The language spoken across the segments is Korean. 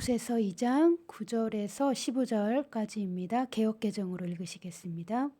골로새서 2장 9절에서 15절까지입니다. 개역개정으로 읽으시겠습니다.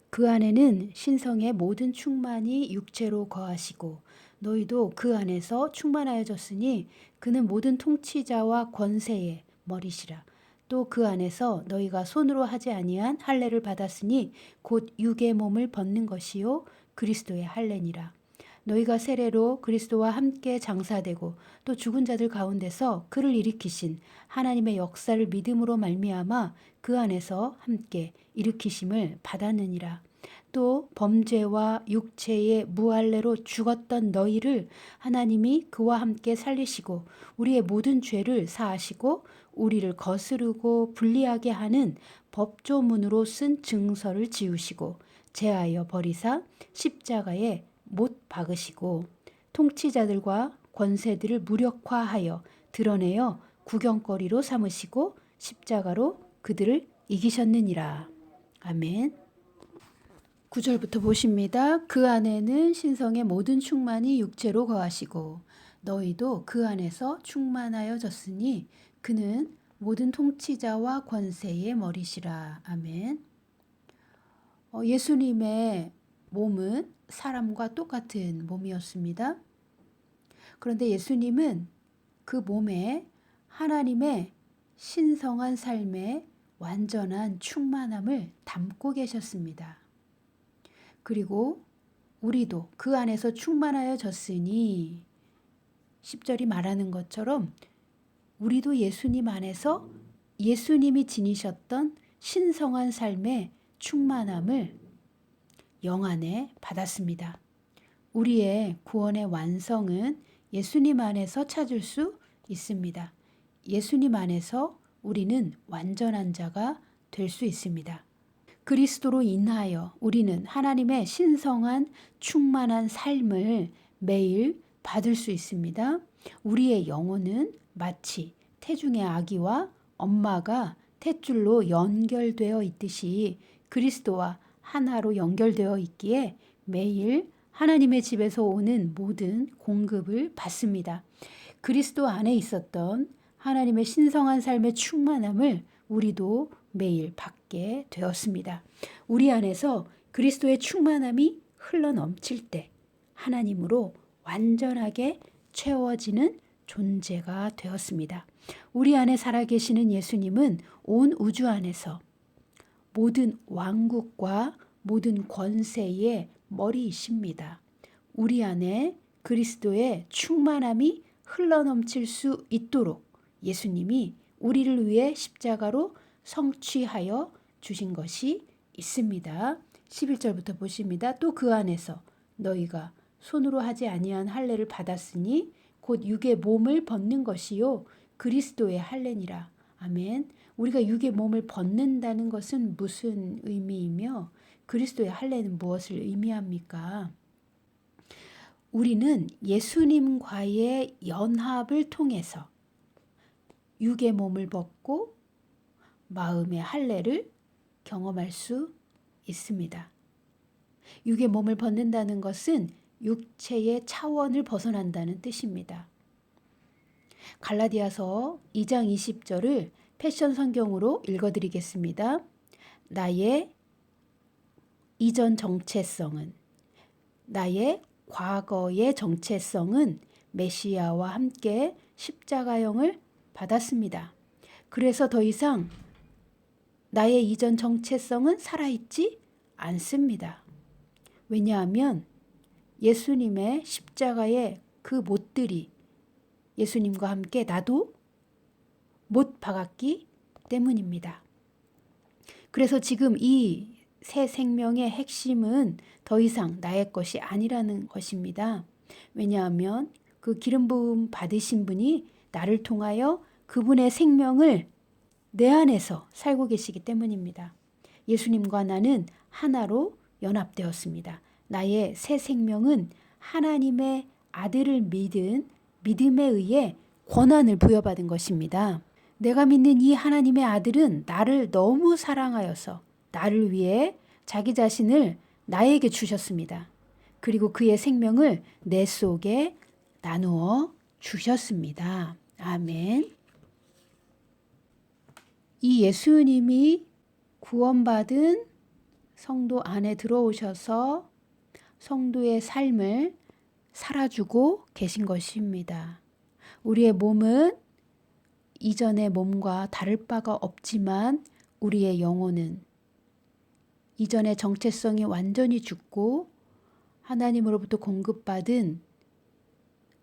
그 안에는 신성의 모든 충만이 육체로 거하시고 너희도 그 안에서 충만하여졌으니 그는 모든 통치자와 권세의 머리시라. 또 그 안에서 너희가 손으로 하지 아니한 할례를 받았으니 곧 육의 몸을 벗는 것이요 그리스도의 할례니라. 너희가 세례로 그리스도와 함께 장사되고 또 죽은 자들 가운데서 그를 일으키신 하나님의 역사를 믿음으로 말미암아 그 안에서 함께 일으키심을 받았느니라. 또 범죄와 육체의 무할례로 죽었던 너희를 하나님이 그와 함께 살리시고 우리의 모든 죄를 사하시고 우리를 거스르고 불리하게 하는 법조문으로 쓴 증서를 지우시고 제하여 버리사 십자가에 못 박으시고 통치자들과 권세들을 무력화하여 드러내어 구경거리로 삼으시고 십자가로 그들을 이기셨느니라. 아멘. 9절부터 보십니다. 그 안에는 신성의 모든 충만이 육체로 거하시고 너희도 그 안에서 충만하여졌으니 그는 모든 통치자와 권세의 머리시라. 아멘. 예수님의 몸은 사람과 똑같은 몸이었습니다. 그런데 예수님은 그 몸에 하나님의 신성한 삶의 완전한 충만함을 담고 계셨습니다. 그리고 우리도 그 안에서 충만하여졌으니 10절이 말하는 것처럼 우리도 예수님 안에서 예수님이 지니셨던 신성한 삶의 충만함을 영 안에 받았습니다. 우리의 구원의 완성은 예수님 안에서 찾을 수 있습니다. 예수님 안에서 우리는 완전한 자가 될 수 있습니다. 그리스도로 인하여 우리는 하나님의 신성한 충만한 삶을 매일 받을 수 있습니다. 우리의 영혼은 마치 태중의 아기와 엄마가 탯줄로 연결되어 있듯이 그리스도와 하나로 연결되어 있기에 매일 하나님의 집에서 오는 모든 공급을 받습니다. 그리스도 안에 있었던 하나님의 신성한 삶의 충만함을 우리도 매일 받게 되었습니다. 우리 안에서 그리스도의 충만함이 흘러넘칠 때 하나님으로 완전하게 채워지는 존재가 되었습니다. 우리 안에 살아계시는 예수님은 온 우주 안에서 모든 왕국과 모든 권세의 머리이십니다. 우리 안에 그리스도의 충만함이 흘러넘칠 수 있도록 예수님이 우리를 위해 십자가로 성취하여 주신 것이 있습니다. 11절부터 보십니다. 또 그 안에서 너희가 손으로 하지 아니한 할례를 받았으니 곧 육의 몸을 벗는 것이요 그리스도의 할례니라. 아멘. 우리가 육의 몸을 벗는다는 것은 무슨 의미이며 그리스도의 할례는 무엇을 의미합니까? 우리는 예수님과의 연합을 통해서 육의 몸을 벗고 마음의 할례를 경험할 수 있습니다. 육의 몸을 벗는다는 것은 육체의 차원을 벗어난다는 뜻입니다. 갈라디아서 2장 20절을 패션 성경으로 읽어드리겠습니다. 나의 이전 정체성은, 나의 과거의 정체성은 메시아와 함께 십자가형을 받았습니다. 그래서 더 이상 나의 이전 정체성은 살아있지 않습니다. 왜냐하면 예수님의 십자가의 그 못들이 예수님과 함께 나도 못 박았기 때문입니다. 그래서 지금 이 새 생명의 핵심은 더 이상 나의 것이 아니라는 것입니다. 왜냐하면 그 기름 부음 받으신 분이 나를 통하여 그분의 생명을 내 안에서 살고 계시기 때문입니다. 예수님과 나는 하나로 연합되었습니다. 나의 새 생명은 하나님의 아들을 믿은 믿음에 의해 권한을 부여받은 것입니다. 내가 믿는 이 하나님의 아들은 나를 너무 사랑하여서 나를 위해 자기 자신을 나에게 주셨습니다. 그리고 그의 생명을 내 속에 나누어 주셨습니다. 아멘. 이 예수님이 구원받은 성도 안에 들어오셔서 성도의 삶을 살아주고 계신 것입니다. 우리의 몸은 이전의 몸과 다를 바가 없지만 우리의 영혼은 이전의 정체성이 완전히 죽고 하나님으로부터 공급받은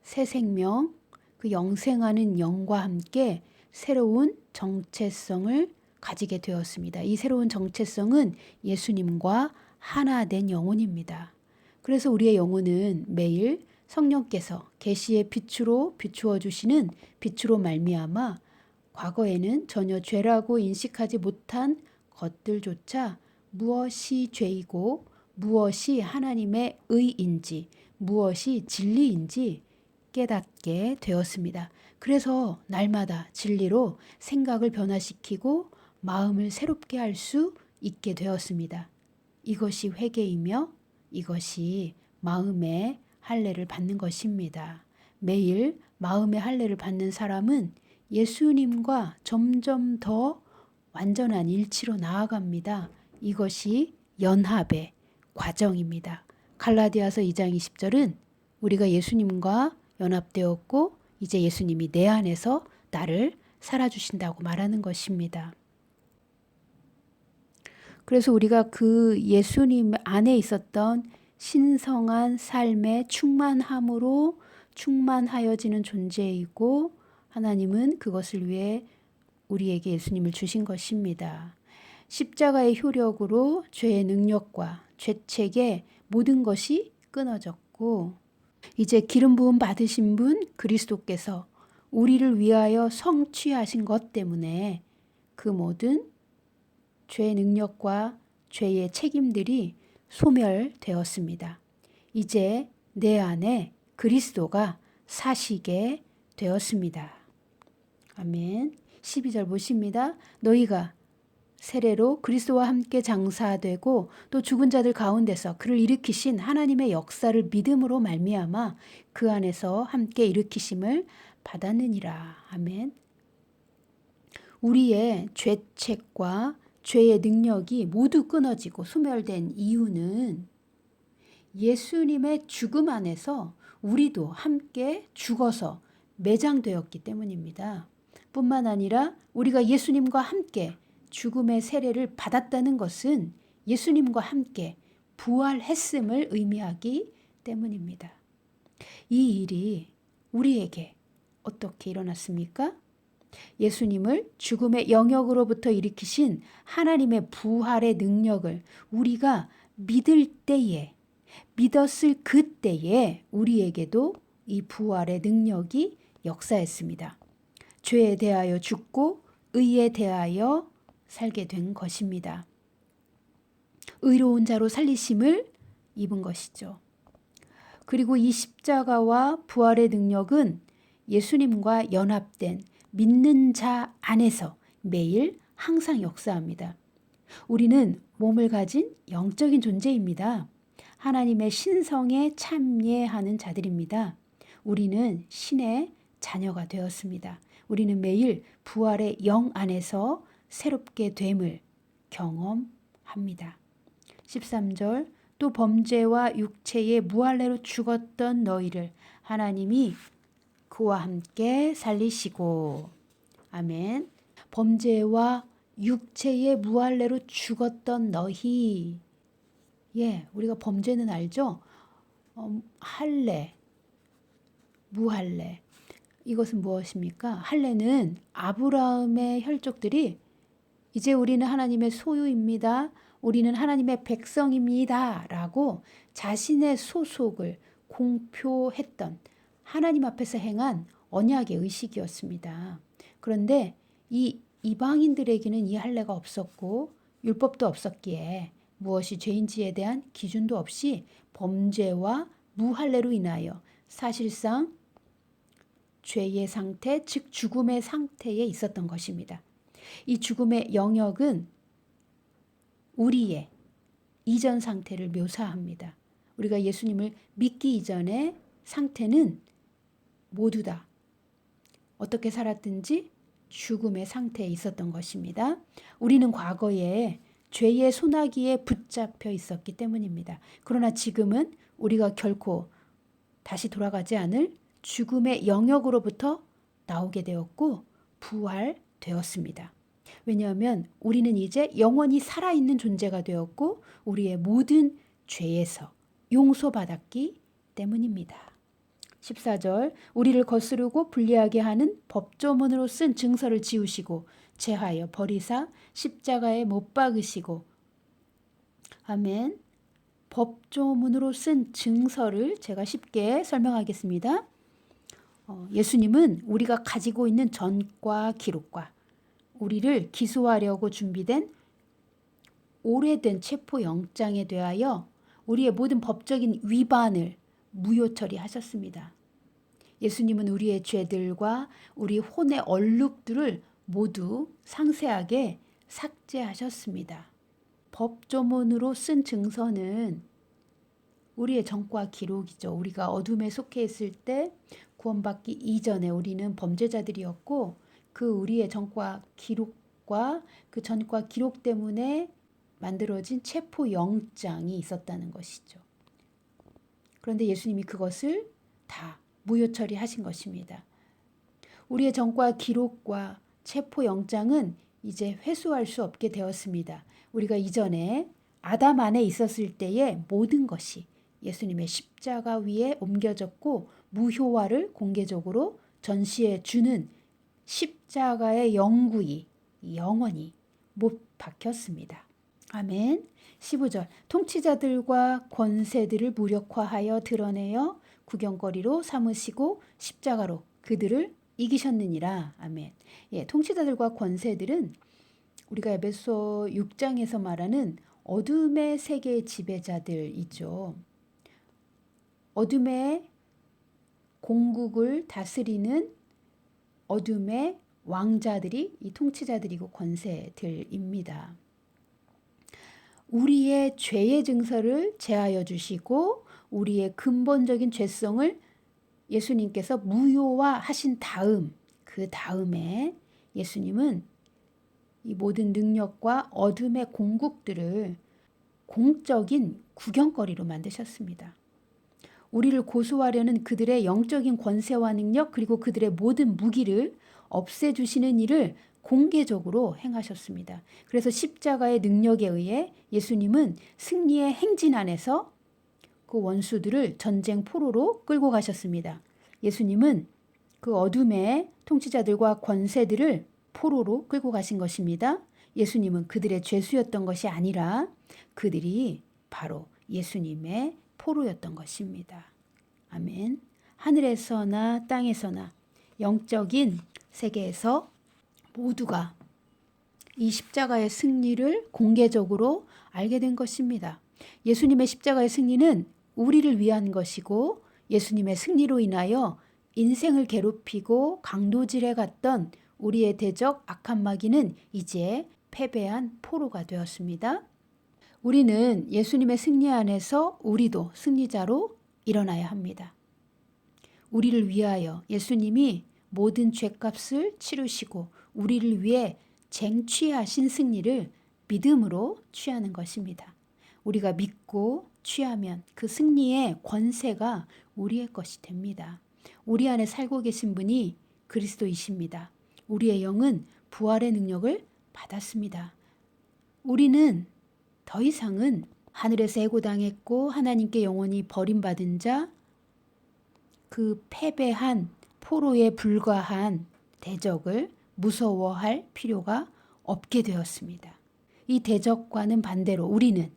새 생명, 그 영생하는 영과 함께 새로운 정체성을 가지게 되었습니다. 이 새로운 정체성은 예수님과 하나 된 영혼입니다. 그래서 우리의 영혼은 매일 성령께서 계시의 빛으로 비추어 주시는 빛으로 말미암아 과거에는 전혀 죄라고 인식하지 못한 것들조차 무엇이 죄이고 무엇이 하나님의 의인지 무엇이 진리인지 깨닫게 되었습니다. 그래서 날마다 진리로 생각을 변화시키고 마음을 새롭게 할 수 있게 되었습니다. 이것이 회개이며 이것이 마음의 할례를 받는 것입니다. 매일 마음의 할례를 받는 사람은 예수님과 점점 더 완전한 일치로 나아갑니다. 이것이 연합의 과정입니다. 갈라디아서 2장 20절은 우리가 예수님과 연합되었고 이제 예수님이 내 안에서 나를 살아주신다고 말하는 것입니다. 그래서 우리가 그 예수님 안에 있었던 신성한 삶의 충만함으로 충만하여지는 존재이고 하나님은 그것을 위해 우리에게 예수님을 주신 것입니다. 십자가의 효력으로 죄의 능력과 죄책의 모든 것이 끊어졌고 이제 기름 부음 받으신 분 그리스도께서 우리를 위하여 성취하신 것 때문에 그 모든 죄의 능력과 죄의 책임들이 소멸되었습니다. 이제 내 안에 그리스도가 사시게 되었습니다. 아멘. 12절 보십니다. 너희가 세례로 그리스도와 함께 장사되고 또 죽은 자들 가운데서 그를 일으키신 하나님의 역사를 믿음으로 말미암아 그 안에서 함께 일으키심을 받았느니라. 아멘. 우리의 죄책과 죄의 능력이 모두 끊어지고 소멸된 이유는 예수님의 죽음 안에서 우리도 함께 죽어서 매장되었기 때문입니다. 뿐만 아니라 우리가 예수님과 함께 죽음의 세례를 받았다는 것은 예수님과 함께 부활했음을 의미하기 때문입니다. 이 일이 우리에게 어떻게 일어났습니까? 예수님을 죽음의 영역으로부터 일으키신 하나님의 부활의 능력을 우리가 믿을 때에, 믿었을 그때에 우리에게도 이 부활의 능력이 역사했습니다. 죄에 대하여 죽고 의에 대하여 살게 된 것입니다. 의로운 자로 살리심을 입은 것이죠. 그리고 이 십자가와 부활의 능력은 예수님과 연합된 믿는 자 안에서 매일 항상 역사합니다. 우리는 몸을 가진 영적인 존재입니다. 하나님의 신성에 참여하는 자들입니다. 우리는 신의 자녀가 되었습니다. 우리는 매일 부활의 영 안에서 새롭게 됨을 경험합니다. 13절 또 범죄와 육체의 무할례로 죽었던 너희를 하나님이 그와 함께 살리시고 아멘. 범죄와 육체의 무할례로 죽었던 너희 우리가 범죄는 알죠? 할례, 무할례 이것은 무엇입니까? 할례는 아브라함의 혈족들이 이제 우리는 하나님의 소유입니다. 우리는 하나님의 백성입니다. 라고 자신의 소속을 공표했던 하나님 앞에서 행한 언약의 의식이었습니다. 그런데 이 이방인들에게는 이 할례가 없었고 율법도 없었기에 무엇이 죄인지에 대한 기준도 없이 범죄와 무할례로 인하여 사실상 죄의 상태, 즉 죽음의 상태에 있었던 것입니다. 이 죽음의 영역은 우리의 이전 상태를 묘사합니다. 우리가 예수님을 믿기 이전의 상태는 모두 다 어떻게 살았든지 죽음의 상태에 있었던 것입니다. 우리는 과거에 죄의 소나기에 붙잡혀 있었기 때문입니다. 그러나 지금은 우리가 결코 다시 돌아가지 않을 죽음의 영역으로부터 나오게 되었고 부활되었습니다. 왜냐하면 우리는 이제 영원히 살아있는 존재가 되었고 우리의 모든 죄에서 용서받았기 때문입니다. 14절 우리를 거스르고 불리하게 하는 법조문으로 쓴 증서를 지우시고 제하여 버리사 십자가에 못 박으시고 아멘. 법조문으로 쓴 증서를 제가 쉽게 설명하겠습니다. 예수님은 우리가 가지고 있는 전과 기록과 우리를 기소하려고 준비된 오래된 체포영장에 대하여 우리의 모든 법적인 위반을 무효 처리하셨습니다. 예수님은 우리의 죄들과 우리 혼의 얼룩들을 모두 상세하게 삭제하셨습니다. 법조문으로 쓴 증서는 우리의 전과 기록이죠. 우리가 어둠에 속해 있을 때 구원받기 이전에 우리는 범죄자들이었고 그 우리의 전과 기록과 그 전과 기록 때문에 만들어진 체포영장이 있었다는 것이죠. 그런데 예수님이 그것을 다 무효 처리하신 것입니다. 우리의 전과 기록과 체포영장은 이제 회수할 수 없게 되었습니다. 우리가 이전에 아담 안에 있었을 때의 모든 것이 예수님의 십자가 위에 옮겨졌고 무효화를 공개적으로 전시해 주는 십자가의 영구히 영원히 못 박혔습니다. 아멘. 15절 통치자들과 권세들을 무력화하여 드러내어 구경거리로 삼으시고 십자가로 그들을 이기셨느니라. 아멘. 예, 통치자들과 권세들은 우리가 에베소 6장에서 말하는 어둠의 세계의 지배자들이죠. 어둠의 공국을 다스리는 어둠의 왕자들이 이 통치자들이고 권세들입니다. 우리의 죄의 증서를 제하여 주시고 우리의 근본적인 죄성을 예수님께서 무효화하신 다음 그 다음에 예수님은 이 모든 능력과 어둠의 공국들을 공적인 구경거리로 만드셨습니다. 우리를 고소하려는 그들의 영적인 권세와 능력 그리고 그들의 모든 무기를 없애주시는 일을 공개적으로 행하셨습니다. 그래서 십자가의 능력에 의해 예수님은 승리의 행진 안에서 그 원수들을 전쟁 포로로 끌고 가셨습니다. 예수님은 그 어둠의 통치자들과 권세들을 포로로 끌고 가신 것입니다. 예수님은 그들의 죄수였던 것이 아니라 그들이 바로 예수님의 포로였던 것입니다. 아멘. 하늘에서나 땅에서나 영적인 세계에서 모두가 이 십자가의 승리를 공개적으로 알게 된 것입니다. 예수님의 십자가의 승리는 우리를 위한 것이고 예수님의 승리로 인하여 인생을 괴롭히고 강도질해 갔던 우리의 대적 악한 마귀는 이제 패배한 포로가 되었습니다. 우리는 예수님의 승리 안에서 우리도 승리자로 일어나야 합니다. 우리를 위하여 예수님이 모든 죄값을 치르시고 우리를 위해 쟁취하신 승리를 믿음으로 취하는 것입니다. 우리가 믿고 취하면 그 승리의 권세가 우리의 것이 됩니다. 우리 안에 살고 계신 분이 그리스도이십니다. 우리의 영은 부활의 능력을 받았습니다. 우리는 더 이상은 하늘에서 해고당했고 하나님께 영원히 버림받은 자, 그 패배한 포로에 불과한 대적을 무서워할 필요가 없게 되었습니다. 이 대적과는 반대로 우리는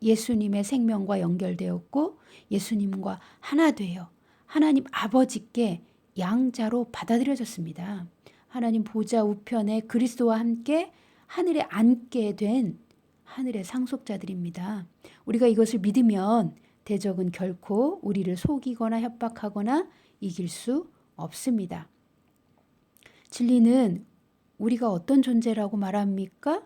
예수님의 생명과 연결되었고 예수님과 하나 되어 하나님 아버지께 양자로 받아들여졌습니다. 하나님 보좌 우편에 그리스도와 함께 하늘에 앉게 된 하늘의 상속자들입니다. 우리가 이것을 믿으면 대적은 결코 우리를 속이거나 협박하거나 이길 수 없습니다. 진리는 우리가 어떤 존재라고 말합니까?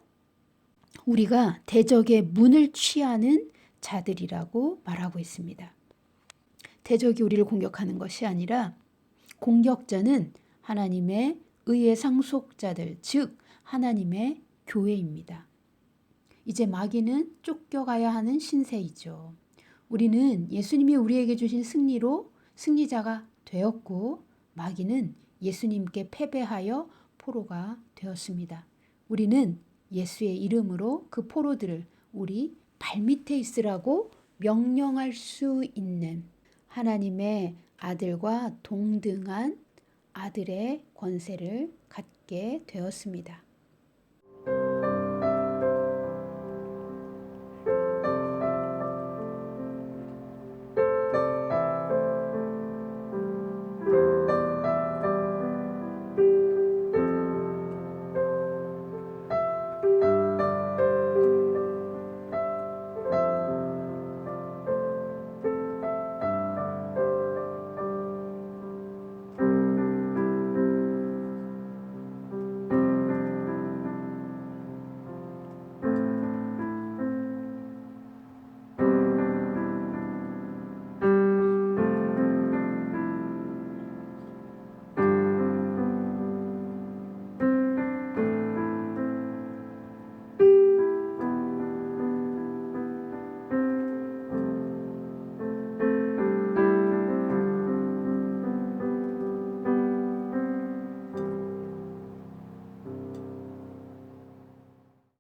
우리가 대적의 문을 취하는 자들이라고 말하고 있습니다. 대적이 우리를 공격하는 것이 아니라 공격자는 하나님의 의의 상속자들, 즉 하나님의 교회입니다. 이제 마귀는 쫓겨가야 하는 신세이죠. 우리는 예수님이 우리에게 주신 승리로 승리자가 되었고 마귀는 예수님께 패배하여 포로가 되었습니다. 우리는 예수의 이름으로 그 포로들을 우리 발밑에 있으라고 명령할 수 있는 하나님의 아들과 동등한 아들의 권세를 갖게 되었습니다.